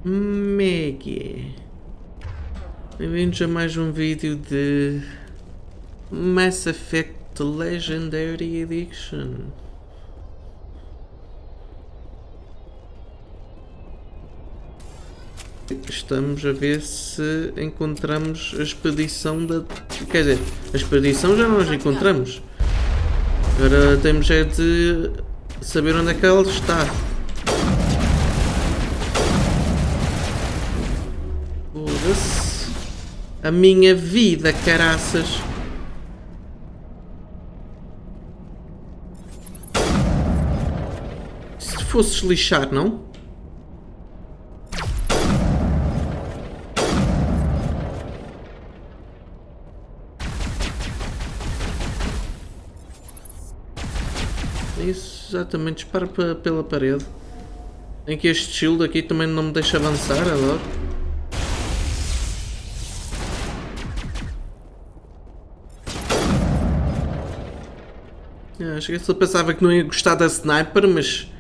Meg. Bem-vindos a mais um vídeo de Mass Effect Legendary Edition. Estamos a ver se encontramos a expedição da... Quer dizer, a expedição já nós encontramos. Agora temos é de saber onde é que ela está. Foda-se. A minha vida, caraças. Se fosses lixar, não? Isso, exatamente, dispara pela parede. Tem que este shield aqui também não me deixa avançar, adoro. Acho que eu pensava que não ia gostar da sniper, mas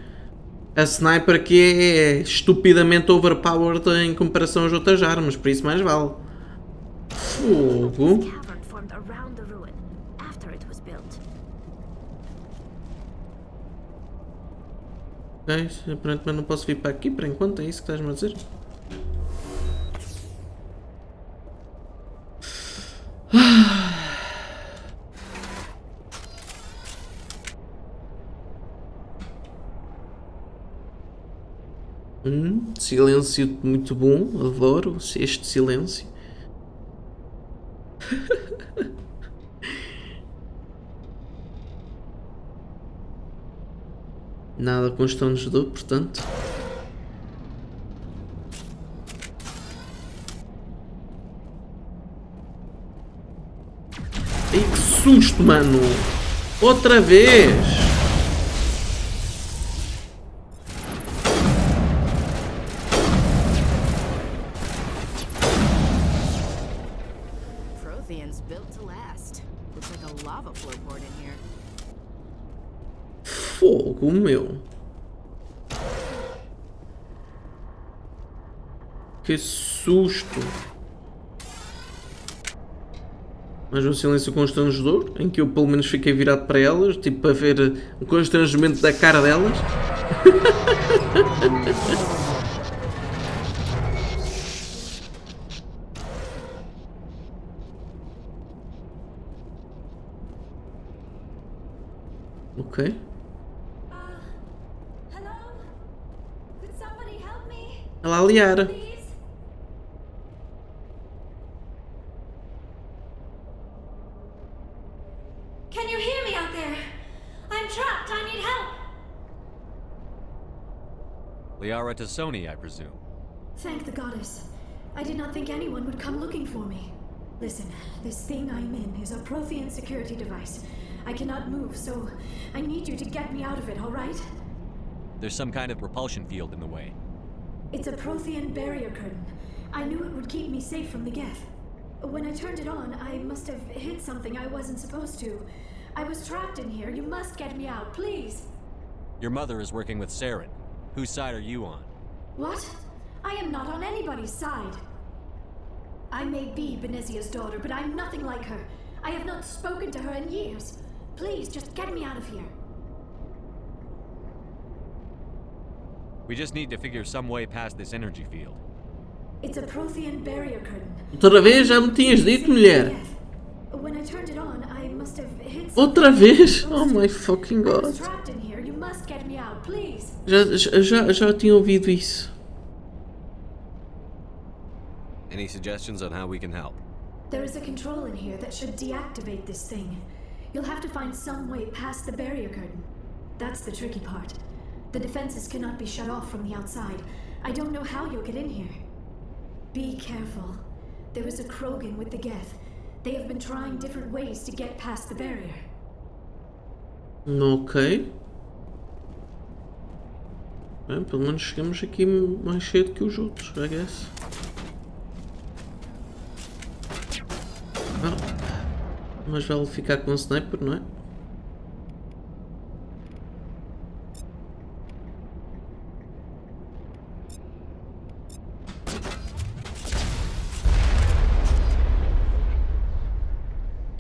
a sniper aqui é estupidamente overpowered em comparação às outras armas, por isso mais vale. Fogo. Ok, aparentemente não posso vir para aqui por enquanto, é isso que estás-me a dizer? Silêncio muito bom, adoro este silêncio. Nada constrangedor, portanto. Ai, que susto, mano! Outra vez! Fogo, meu! Que susto! Mais um silêncio constrangedor, em que eu pelo menos fiquei virado para elas, tipo para ver o constrangimento da cara delas. Ok. Olá, Liara. Can you hear me out there? I'm trapped. I need help. Liara to XONE, I presume. Thank the goddess. I did not think anyone would come looking for me. Listen, this thing I'm in is a Prothean security device. I cannot move, so I need you to get me out of it, all right? There's some kind of repulsion field in the way. It's a Prothean barrier curtain. I knew it would keep me safe from the Geth. When I turned it on, I must have hit something I wasn't supposed to. I was trapped in here. You must get me out, please. Your mother is working with Saren. Whose side are you on? What? I am not on anybody's side. I may be Benezia's daughter, but I'm nothing like her. I have not spoken to her in years. Please, just get me out of here. We just need to figure some way past this energy field. It's a Prothean barrier curtain. Outra vez? Já me tinhas dito, mulher. When I turned it on, I must have hit Outra vez? Oh my fucking god. I was trapped in here. You must get me out, please. Já tinha ouvido isso. Any suggestions on how we can help? There is a control in here that should deactivate this thing. You'll have to find some way past the barrier curtain. That's the tricky part. The defenses cannot be shut off from the outside. I don't know how you'll get in here. Be careful. There is a Krogan with the Geth. They have been trying different ways to get past the barrier. Ok. Bem, pelo menos chegamos aqui mais cedo que os outros, I guess. Mas vale ficar com o sniper, não é?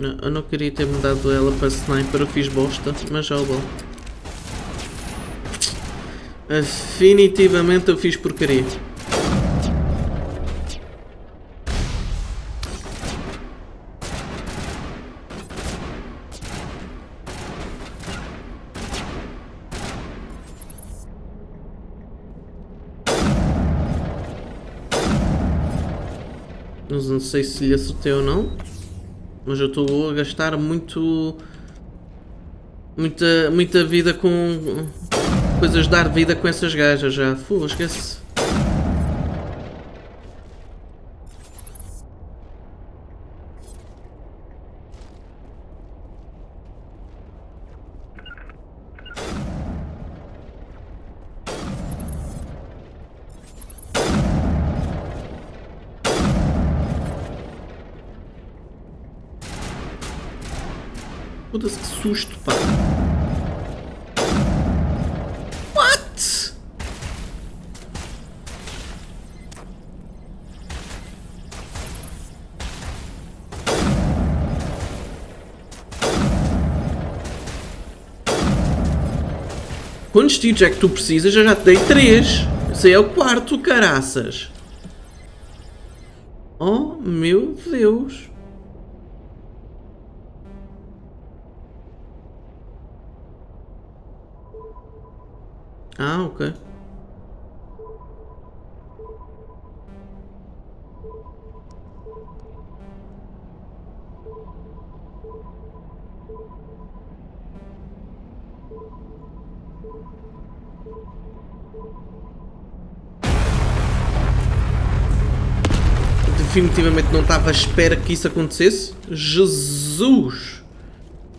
Não, eu não queria ter mudado ela para sniper, eu fiz bosta, mas já bom. Definitivamente eu fiz porcaria. Mas não sei se lhe acertei ou não. Mas eu estou a gastar muita vida com coisas de dar vida com essas gajas já. Fuga, esquece. Foda-se, que susto, pá. What? Quantos tiros é que tu precisas? Eu já te dei 3. Esse aí é o quarto, caraças. Oh, meu Deus. Ah, ok. Definitivamente não estava à espera que isso acontecesse. Jesus!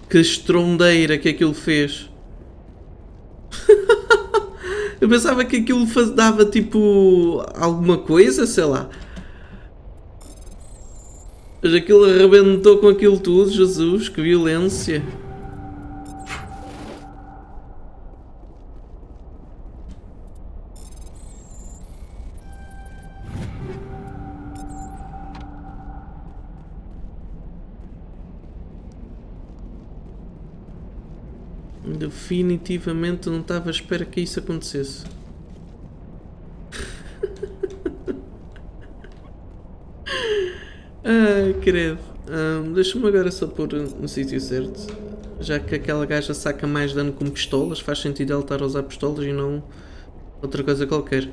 Que estrondeira que aquilo fez. Eu pensava que aquilo dava tipo alguma coisa, sei lá. Mas aquilo arrebentou com aquilo tudo, Jesus, que violência. Definitivamente não estava à espera que isso acontecesse. Ai, credo. Deixa-me agora só pôr no sítio certo. Já que aquela gaja saca mais dano com pistolas, faz sentido ela estar a usar pistolas e não outra coisa qualquer.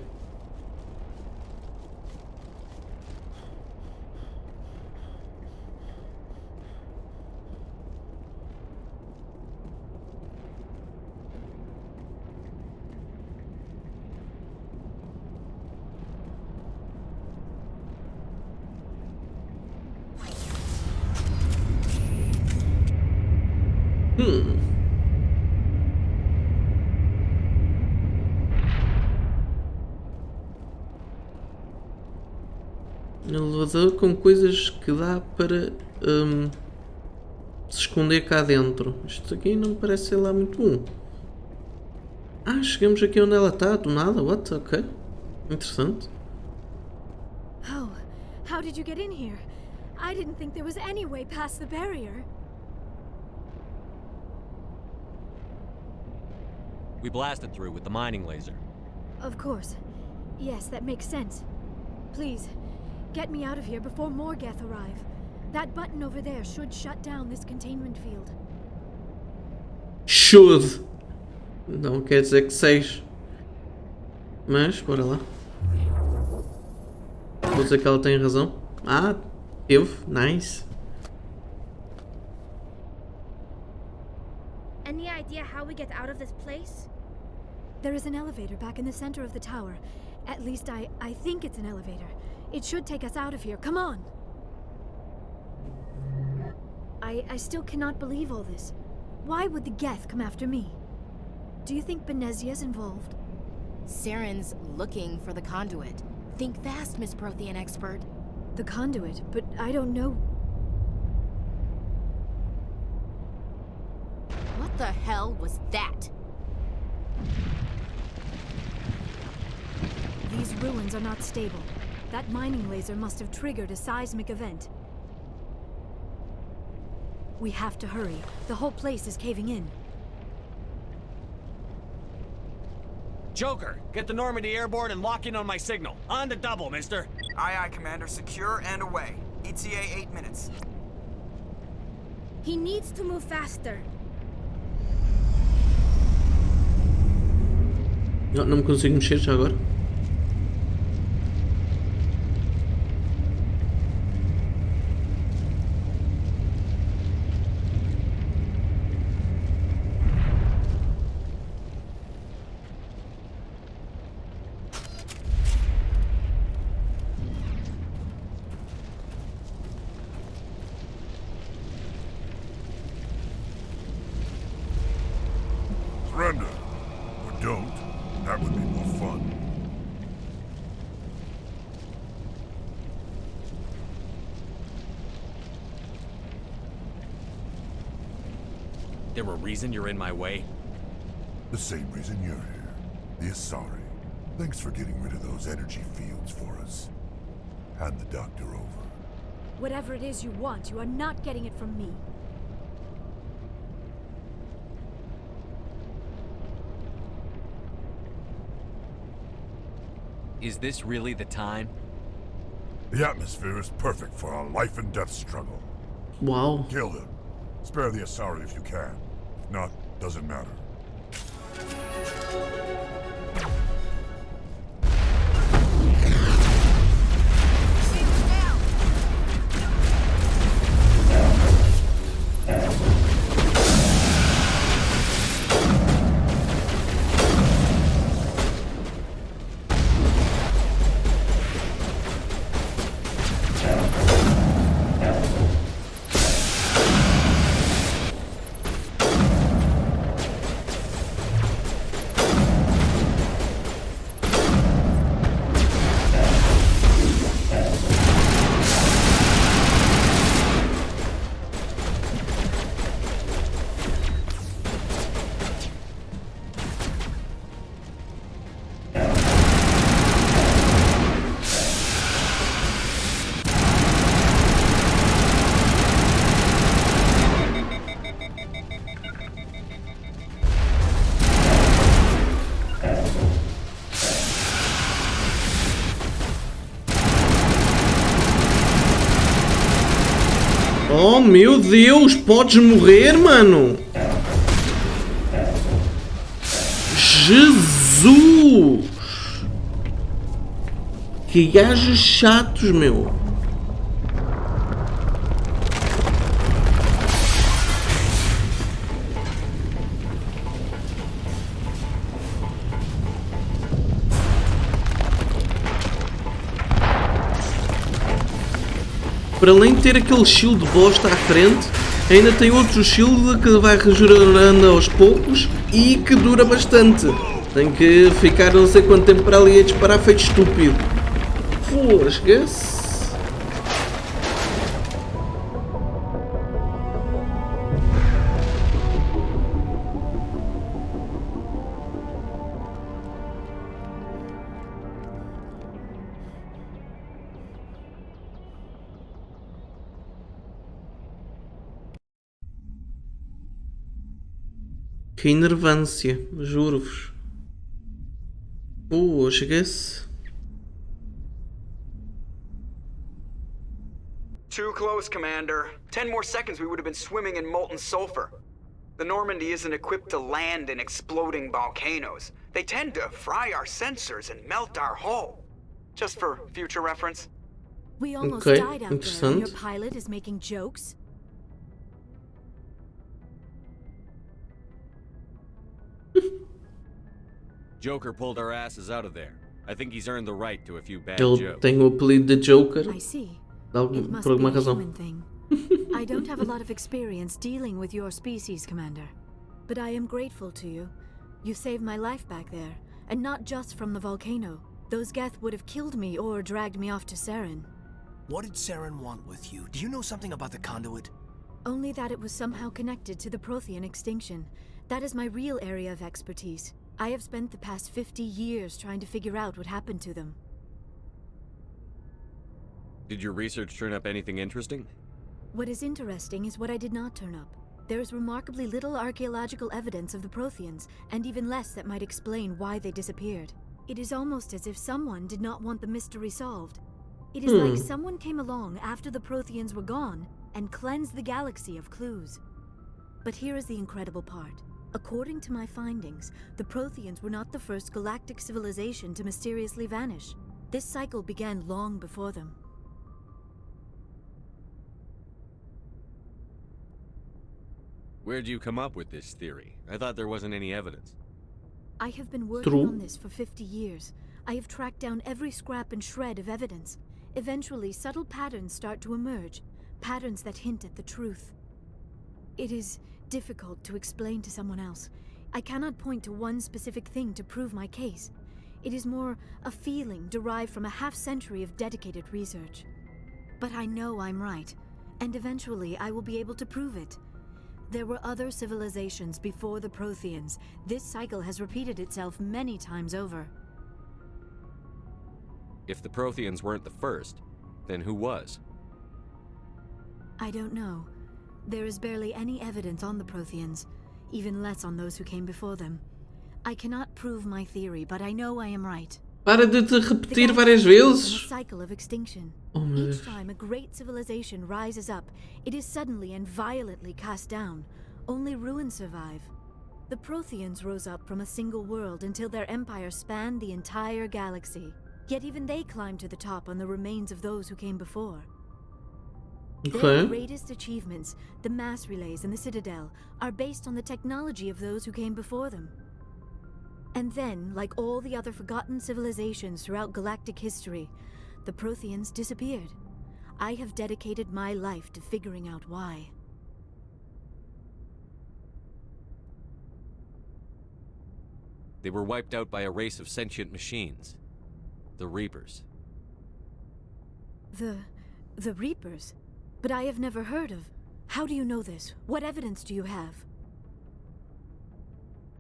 Elevador com coisas que dá para se esconder cá dentro. Isto aqui não me parece ser lá muito bom. Ah, chegamos aqui onde ela está, do nada, what? Ok. Interessante. Oh, how did you get in here? I didn't think there was any way past the barrier. We blasted through with the mining laser. Of course. Yes, that makes sense. Please, get me out of here before more Geth arrive. That button over there should shut down this containment field. Should! Não quer dizer que seja. Mas, bora lá. Vou dizer que ela tem razão. Ah, teve. Nice. Any idea how we get out of this place? There is an elevator back in the center of the tower. At least I think it's an elevator. It should take us out of here. Come on! I still cannot believe all this. Why would the Geth come after me? Do you think Benezia's involved? Saren's looking for the conduit. Think fast, Miss Prothean expert. The conduit, but I don't know. What the hell was that? These ruins are not stable. That mining laser must have triggered a seismic event. We have to hurry. The whole place is caving in. Joker, get the Normandy airborne and lock in on my signal. On the double, mister. Aye, aye, Commander. Secure and away. ETA 8 minutes. He needs to move faster. Não me consigo mexer já agora. Surrender. Or don't. That would be more fun. There a reason you're in my way? The same reason you're here. The Asari. Thanks for getting rid of those energy fields for us. Hand the doctor over. Whatever it is you want, you are not getting it from me. Is this really the time? The atmosphere is perfect for a life and death struggle. Uau. Kill him. Spare the Asari if you can. If not, doesn't matter. Oh meu Deus, podes morrer, mano! Jesus! Que gajos chatos, meu! Para além de ter aquele shield bosta à frente, ainda tem outro shield que vai regenerando aos poucos e que dura bastante. Tem que ficar não sei quanto tempo para ali a disparar feito estúpido. Fosga-se. Que enervância, juro-vos. Cheguei-se. Too close, Commander. 10 more seconds we would have been swimming in molten sulfur. The Normandy isn't equipped to land in exploding volcanoes. They tend to fry our sensors and melt our hull. Just for future reference. We almost Okay, died out there, and interessant. your pilot is making jokes? Joker pulled our asses out of there. I think he's earned the right to a few bad Ele jokes. tem o apelido de Joker. I see. De It must por be alguma a razão. human thing. I don't have a lot of experience dealing with your species, Commander. But I am grateful to you. You saved my life back there, and not just from the volcano. Those Geth would have killed me or dragged me off to Saren. What did Saren want with you? Do you know something about the conduit? Only that it was somehow connected to the Prothean extinction. That is my real area of expertise. I have spent the past 50 years trying to figure out what happened to them. Did your research turn up anything interesting? What is interesting is what I did not turn up. There is remarkably little archaeological evidence of the Protheans, and even less that might explain why they disappeared. It is almost as if someone did not want the mystery solved. It is like someone came along after the Protheans were gone and cleansed the galaxy of clues. But here is the incredible part. According to my findings, the Protheans were not the first galactic civilization to mysteriously vanish. This cycle began long before them. Where'd you come up with this theory? I thought there wasn't any evidence. I have been working on this for 50 years. I have tracked down every scrap and shred of evidence. Eventually, subtle patterns start to emerge, patterns that hint at the truth. It is difficult to explain to someone else. I cannot point to one specific thing to prove my case. It is more a feeling derived from a half-century of dedicated research. But I know I'm right, and eventually I will be able to prove it. There were other civilizations before the Protheans. This cycle has repeated itself many times over. If the Protheans weren't the first, then who was? I don't know. There is barely any evidence on the Protheans, even less on those who came before them. I cannot prove my theory, but I know I am right. Para de te repetir várias A vezes. cycle of extinction. Oh, meu Each Deus. time a great civilization rises up, it is suddenly and violently cast down. Only ruins survive. The Protheans rose up from a single world until their empire spanned the entire galaxy. Yet even they climbed to the top on the remains of those who came before. Their Ok. greatest achievements, the mass relays and the Citadel, are based on the technology of those who came before them. And then, like all the other forgotten civilizations throughout galactic history, the Protheans disappeared. I have dedicated my life to figuring out why. They were wiped out by a race of sentient machines. The Reapers. The Reapers? But I have never heard of. How do you know this? What evidence do you have?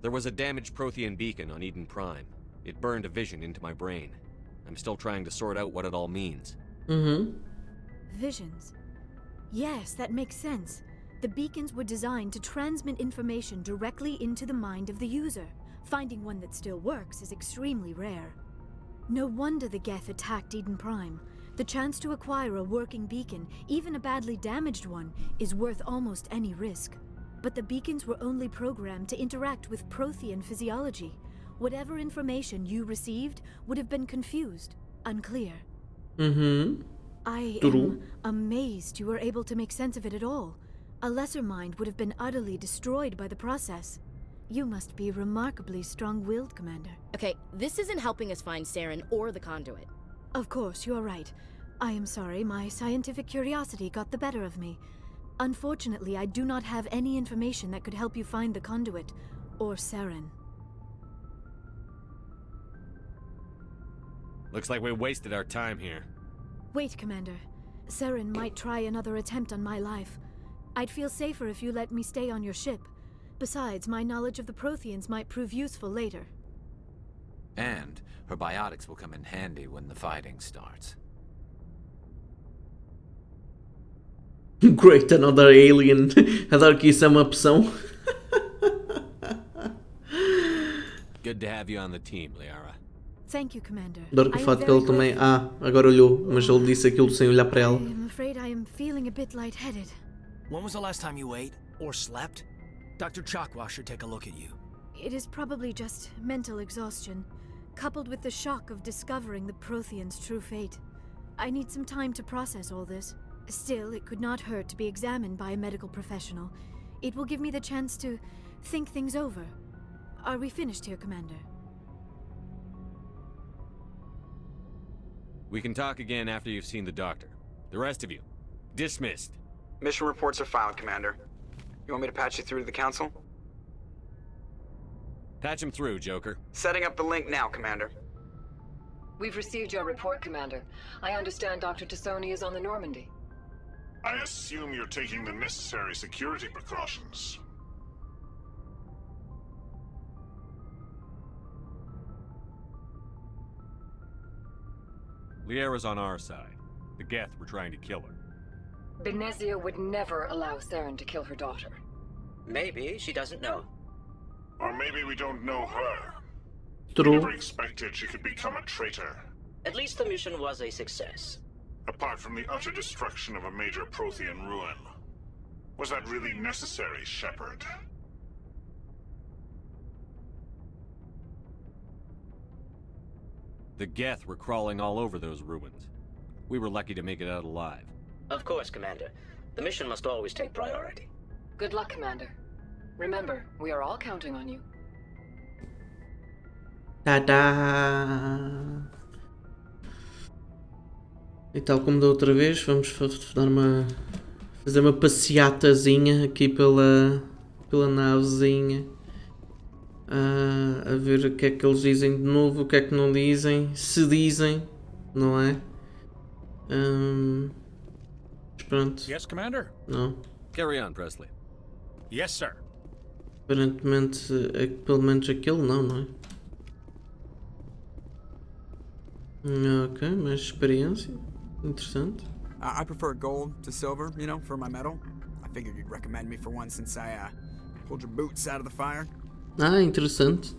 There was a damaged Prothean beacon on Eden Prime. It burned a vision into my brain. I'm still trying to sort out what it all means. Visions. Yes, that makes sense. The beacons were designed to transmit information directly into the mind of the user. Finding one that still works is extremely rare. No wonder the Geth attacked Eden Prime. The chance to acquire a working beacon, even a badly damaged one, is worth almost any risk. But the beacons were only programmed to interact with Prothean physiology. Whatever information you received would have been confused, unclear. I am amazed you were able to make sense of it at all. A lesser mind would have been utterly destroyed by the process. You must be remarkably strong-willed, Commander. Okay, this isn't helping us find Saren or the conduit. Of course, you are right. I am sorry, my scientific curiosity got the better of me. Unfortunately, I do not have any information that could help you find the conduit, or Saren. Looks like we wasted our time here. Wait, Commander. Saren might try another attempt on my life. I'd feel safer if you let me stay on your ship. Besides, my knowledge of the Protheans might prove useful later. And her biotics will come in handy when the fighting starts. Great, another alien. Adoro que isso é uma opção. Good to have you on the team, Liara. Thank you, Commander. Adoro que o I am fato que very ele também. grateful. Agora olhou, mas ele disse aquilo sem olhar para I ela. am afraid I am feeling a bit lightheaded. When was the last time you ate? Or slept? Dr. Chakwa should take a look at you. It is probably just mental exhaustion, coupled with the shock of discovering the Protheans' true fate. I need some time to process all this. Still, it could not hurt to be examined by a medical professional. It will give me the chance to think things over. Are we finished here, Commander? We can talk again after you've seen the doctor. The rest of you, dismissed. Mission reports are filed, Commander. You want me to patch you through to the Council? Patch him through, Joker. Setting up the link now, Commander. We've received your report, Commander. I understand Dr. Tassoni is on the Normandy. I assume you're taking the necessary security precautions. Liara's on our side. The Geth were trying to kill her. Benezia would never allow Saren to kill her daughter. Maybe she doesn't know. Or maybe we don't know her. We True. never expected she could become a traitor. At least the mission was a success. Apart from the utter destruction of a major Prothean ruin. Was that really necessary, Shepard? The Geth were crawling all over those ruins. We were lucky to make it out alive. Of course, Commander. The mission must always take priority. Good luck, Commander. Remember, we are all counting on you. Tadá! E tal como da outra vez, vamos fazer uma passeatazinha aqui pela navezinha. A ver o que é que eles dizem de novo, o que é que não dizem, se dizem, não é? Mas pronto. Yes, Commander? Não. Carry on, Presley. Yes, sir. Aparentemente, pelo menos aquele não é? Ok, mais experiência. Interessante. I prefer gold to silver, you know, for my medal. I figured you'd recommend me for one since I pulled your boots out of the fire. Ah, interessante.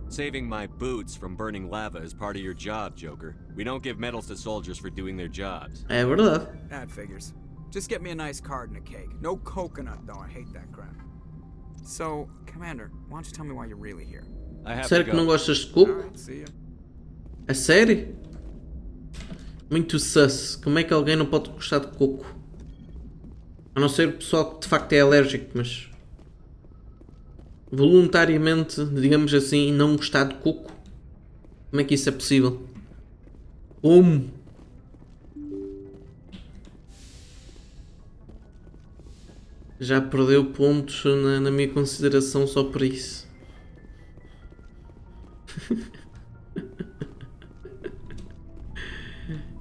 Saving my boots from burning lava is part of your job, Joker. We don't give medals to soldiers for doing their jobs. É verdade. That figures. Just get me a nice card and a cake. No coconut, though. I hate that crap. So, Commander, why don't you tell me why you're really here? I have Sério to que não go. gostas de coco? Alright, see ya. A sério? Muito sus. Como é que alguém não pode gostar de coco? A não ser o pessoal que de facto é alérgico, mas voluntariamente, digamos assim, não gostar de coco. Como é que isso é possível? Como? Já perdeu pontos na minha consideração só por isso.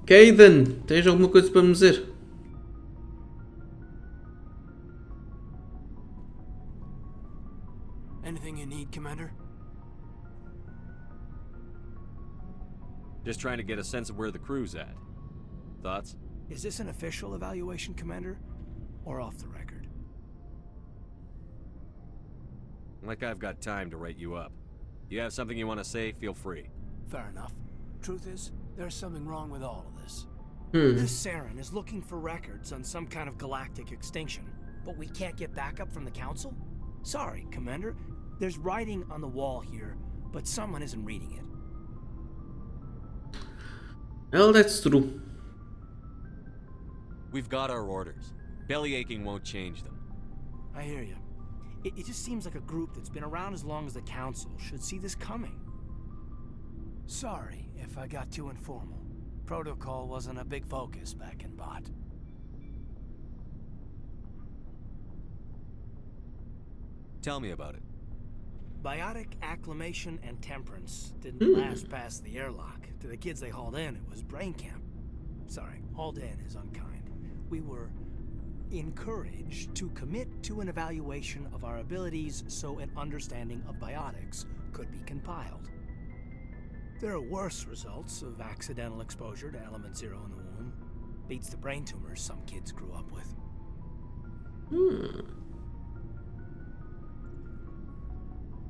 Caden, tens alguma coisa para me dizer? Anything you need, Commander? Just trying to get a sense of where the crew's at. Thoughts? Is this an official evaluation, Commander? Or off the record? Like I've got time to write you up. You have something you want to say, feel free. Fair enough. Truth is, there's something wrong with all of this. Hmm. This Saren is looking for records on some kind of galactic extinction, but we can't get backup from the Council? Sorry, Commander. There's writing on the wall here, but someone isn't reading it. Well, that's true. We've got our orders. Belly aching won't change them. I hear you. It just seems like a group that's been around as long as the Council should see this coming. Sorry if I got too informal. Protocol wasn't a big focus back in Bot. Tell me about it. Biotic acclimation and temperance didn't last past the airlock. To the kids they hauled in, it was brain camp. Sorry, hauled in is unkind. We were encouraged to commit to an evaluation of our abilities so an understanding of biotics could be compiled. There are worse results of accidental exposure to element 0 in the womb. Beats the brain tumors some kids grew up with.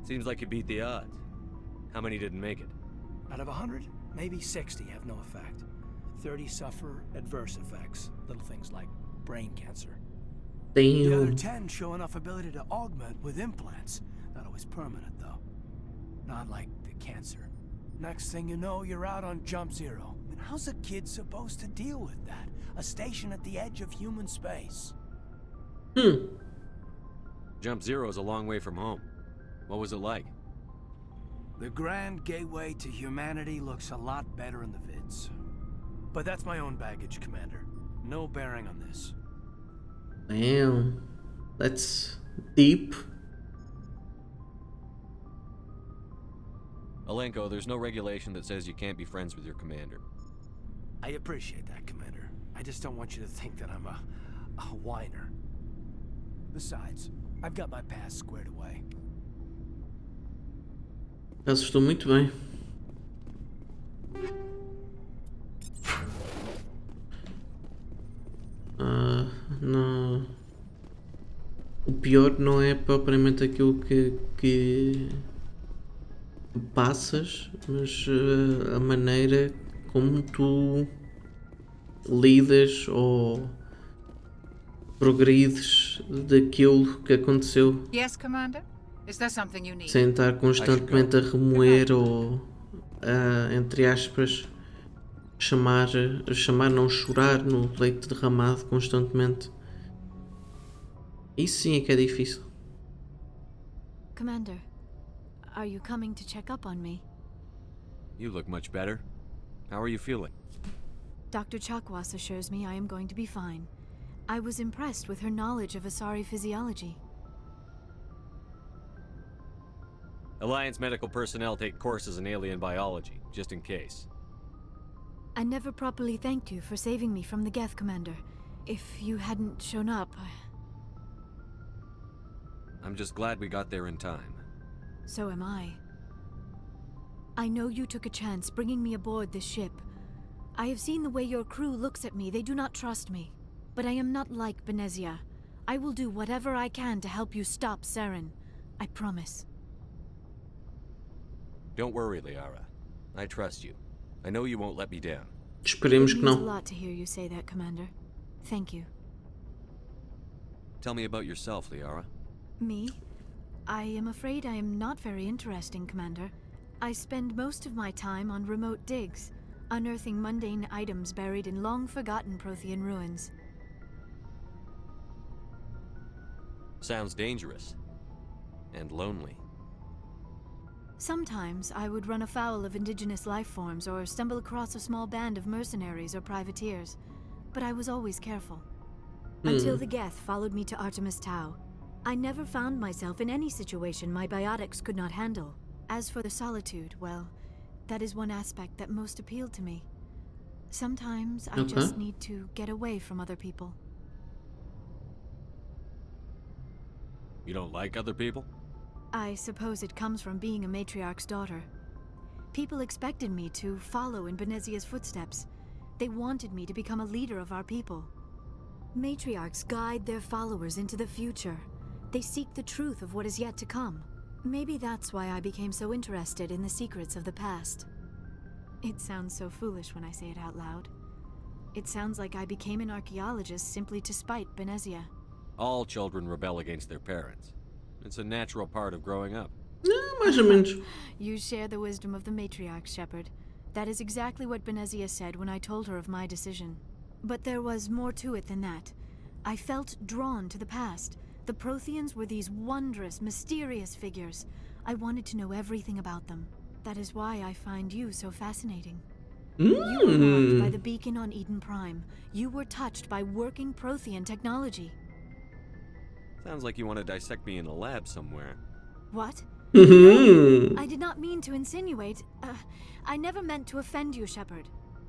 Seems like you beat the odds. How many didn't make it? Out of 100, maybe 60 have no effect. 30 suffer adverse effects, little things like brain cancer. The other Damn. 10 show enough ability to augment with implants. Not always permanent, though. Not like the cancer. Next thing you know, you're out on Jump Zero. And how's a kid supposed to deal with that? A station at the edge of human space. Jump Zero's a long way from home. What was it like? The grand gateway to humanity looks a lot better in the vids. But that's my own baggage, Commander. No bearing on this. Damn. That's deep. Alenko, there's no regulation that says you can't be friends with your commander. I appreciate that, Commander. I just don't want you to think that I'm a whiner. Besides, I've got my past squared away. Estou muito bem. pior não é propriamente aquilo que passas, mas a maneira como tu lidas ou progredes daquilo que aconteceu. Yes, Commander? Is there something you need? Sem estar constantemente a remoer ou entre aspas chamar, não chorar no leite derramado constantemente. Isso sim é que é difícil. Commander, are you coming to check up on me? You look much better. How are you feeling? Dr. Chakwas assures me I am going to be fine. I was impressed with her knowledge of Asari physiology. Alliance medical personnel take courses in alien biology, just in case. I never properly thanked you for saving me from the Geth, Commander. If you hadn't shown up, I'm just glad we got there in time. So am I. I know you took a chance bringing me aboard this ship. I have seen the way your crew looks at me. They do not trust me. But I am not like Benezia. I will do whatever I can to help you stop Saren. I promise. Don't worry, Liara. I trust you. I know you won't let me down. Esperemos que It means a não. lot to hear you say that, Commander. Thank you. Tell me about yourself, Liara. Me? I am afraid I am not very interesting, Commander. I spend most of my time on remote digs, unearthing mundane items buried in long-forgotten Prothean ruins. Sounds dangerous. And lonely. Sometimes I would run afoul of indigenous life forms or stumble across a small band of mercenaries or privateers, but I was always careful. Until the Geth followed me to Artemis Tau. I never found myself in any situation my biotics could not handle. As for the solitude, well, that is one aspect that most appealed to me. Sometimes I just need to get away from other people. You don't like other people? I suppose it comes from being a matriarch's daughter. People expected me to follow in Benezia's footsteps. They wanted me to become a leader of our people. Matriarchs guide their followers into the future. They seek the truth of what is yet to come. Maybe that's why I became so interested in the secrets of the past. It sounds so foolish when I say it out loud. It sounds like I became an archaeologist simply to spite Benezia. All children rebel against their parents. It's a natural part of growing up. Mais ou menos. You share the wisdom of the matriarch, Shepard. That is exactly what Benezia said when I told her of my decision. But there was more to it than that. I felt drawn to the past. The Protheans were these wondrous, mysterious figures. I wanted to know everything about them. That is why I find you so fascinating. You were marked by the beacon on Eden Prime. You were touched by working Prothean technology. Sounds like you want to dissect me in a lab somewhere. What? No, I did not mean to insinuate. I never meant to offend you, Shepard.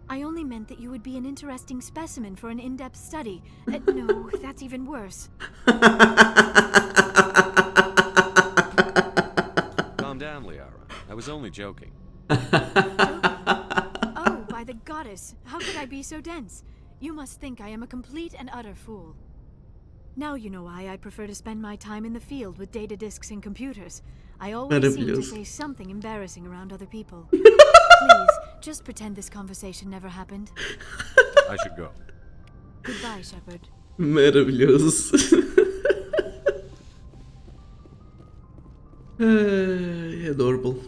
I only meant that you would be an interesting specimen for an in-depth study. No, that's even worse. Calm down, Liara. I was only joking. Oh, by the goddess. How could I be so dense? You must think I am a complete and utter fool. Now you know why I prefer to spend my time in the field with data disks and computers. I always seem to say something embarrassing around other people. Please, just pretend this conversation never happened. I should go. Goodbye, Shepard. Maravilhoso. Adorable.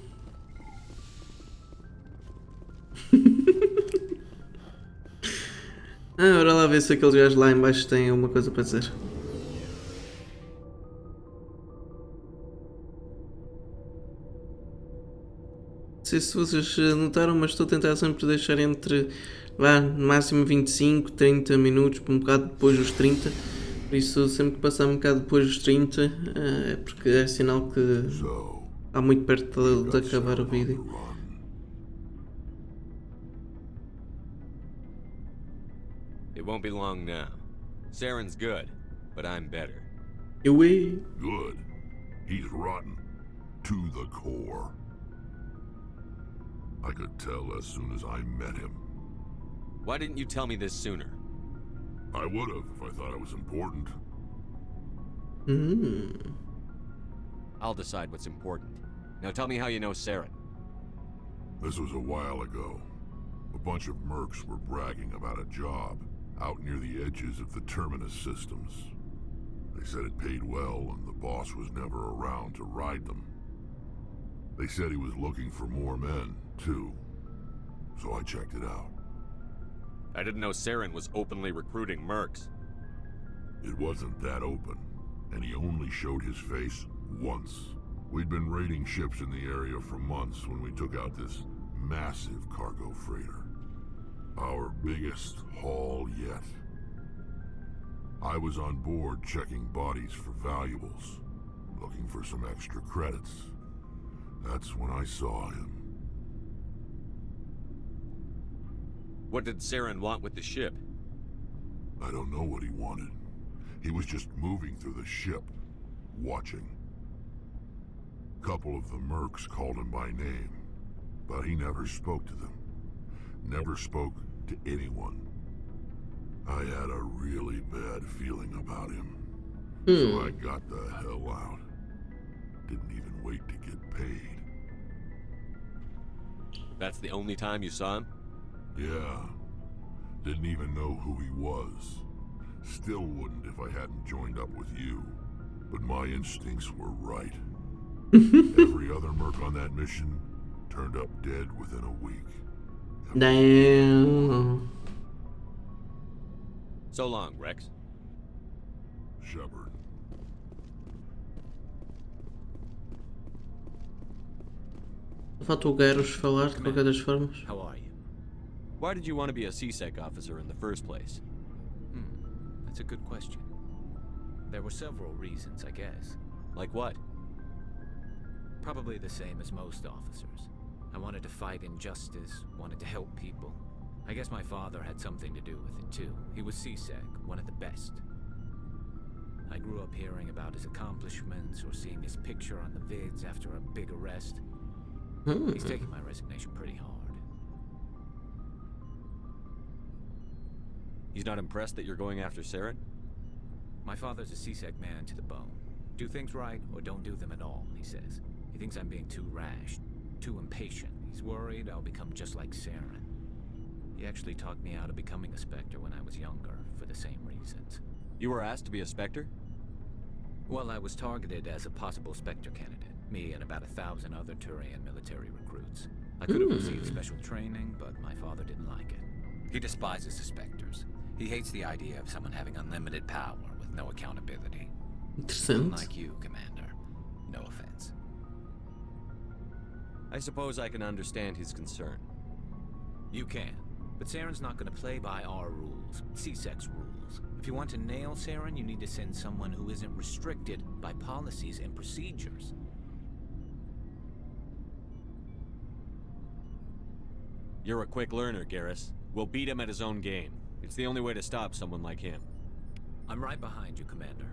Bora lá ver se aqueles gajos lá em baixo têm alguma coisa para dizer. Não sei se vocês notaram, mas estou a tentar sempre deixar entre no máximo 25, 30 minutos, um bocado depois dos 30. Por isso, sempre que passar um bocado depois dos 30, é porque é sinal que está muito perto de acabar o vídeo. It won't be long now. Saren's good, but I'm better. Good. He's rotten. To the core. I could tell as soon as I met him. Why didn't you tell me this sooner? I would have if I thought it was important. I'll decide what's important. Now tell me how you know Saren. This was a while ago. A bunch of mercs were bragging about a job out near the edges of the Terminus systems. They said it paid well and the boss was never around to ride them. They said he was looking for more men, too. So I checked it out. I didn't know Saren was openly recruiting mercs. It wasn't that open, and he only showed his face once. We'd been raiding ships in the area for months when we took out this massive cargo freighter. Our biggest haul yet. I was on board checking bodies for valuables, looking for some extra credits. That's when I saw him. What did Saren want with the ship? I don't know what he wanted. He was just moving through the ship, watching. Couple of the mercs called him by name, but he never spoke to them. Never spoke to anyone. I had a really bad feeling about him. So I got the hell out. Didn't even wait to get paid. That's the only time you saw him? Yeah. Didn't even know who he was. Still wouldn't if I hadn't joined up with you. But my instincts were right. Every other merc on that mission turned up dead within a week. Damn. So long, Rex. Shepard. Só tu queres falar de qualquer das formas? How are you? Why did you want to be a CSEC officer in the first place? That's a good question. There were several reasons, I guess. Like what? Probably the same as most officers. I wanted to fight injustice, wanted to help people. I guess my father had something to do with it too. He was CSEC, one of the best. I grew up hearing about his accomplishments or seeing his picture on the vids after a big arrest. He's taking my resignation pretty hard. He's not impressed that you're going after Saren? My father's a CSEC man to the bone. Do things right or don't do them at all, he says. He thinks I'm being too rash, too impatient. He's worried I'll become just like Saren. He actually talked me out of becoming a Spectre when I was younger, for the same reasons. You were asked to be a Spectre? Well, I was targeted as a possible Spectre candidate. Me and about 1,000 other Turian military recruits. I could have received special training, but my father didn't like it. He despises the Spectres. He hates the idea of someone having unlimited power with no accountability. Unlike you, Commander. No offense. I suppose I can understand his concern. You can. But Saren's not going to play by our rules, CSEC's rules. If you want to nail Saren, you need to send someone who isn't restricted by policies and procedures. You're a quick learner, Garrus. We'll beat him at his own game. It's the only way to stop someone like him. I'm right behind you, Commander.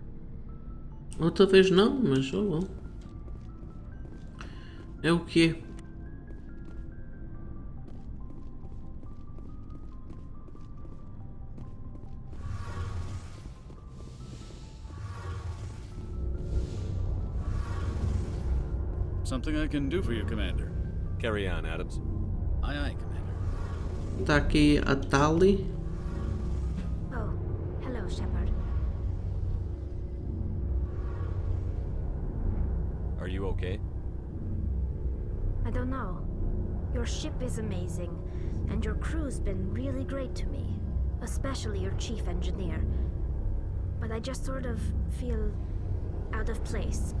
Ou talvez não, mas oh well. É o que é. Something I can do for you, Commander. Carry on, Adams. Aye, aye, Commander. Está aqui a Tali. Oh, hello, Shepard. Are you okay? I don't know. Your ship is amazing, and your crew's been really great to me, especially your chief engineer. But I just sort of feel out of place.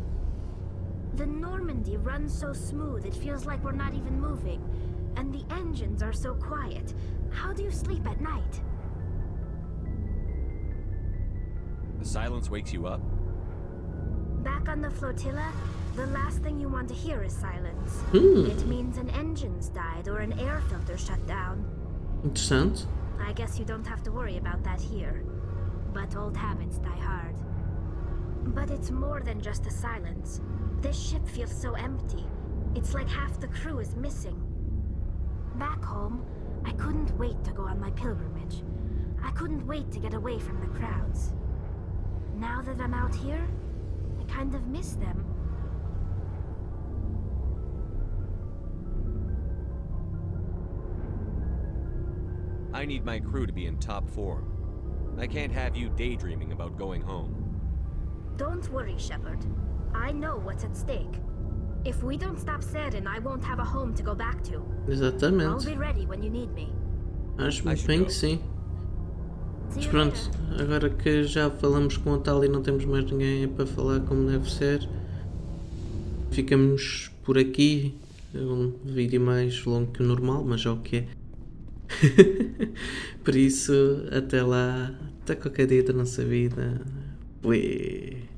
The Normandy runs so smooth it feels like we're not even moving, and the engines are so quiet. How do you sleep at night? The silence wakes you up? Back on the flotilla, the last thing you want to hear is silence. It means an engine's died or an air filter shut down. Interessante. I guess you don't have to worry about that here. But old habits die hard. But it's more than just the silence. This ship feels so empty. It's like half the crew is missing. Back home, I couldn't wait to go on my pilgrimage. I couldn't wait to get away from the crowds. Now that I'm out here, kind of miss them. I need my crew to be in top form. I can't have you daydreaming about going home. Don't worry, Shepard. I know what's at stake. If we don't stop Seren, I won't have a home to go back to. Exatamente. I'll be ready when you need me. Acho muito bem que sim. Mas pronto, agora que já falamos com a tal e não temos mais ninguém para falar como deve ser, ficamos por aqui. É um vídeo mais longo que o normal, mas é o que é. Por isso, até lá, até qualquer dia da nossa vida. Ué.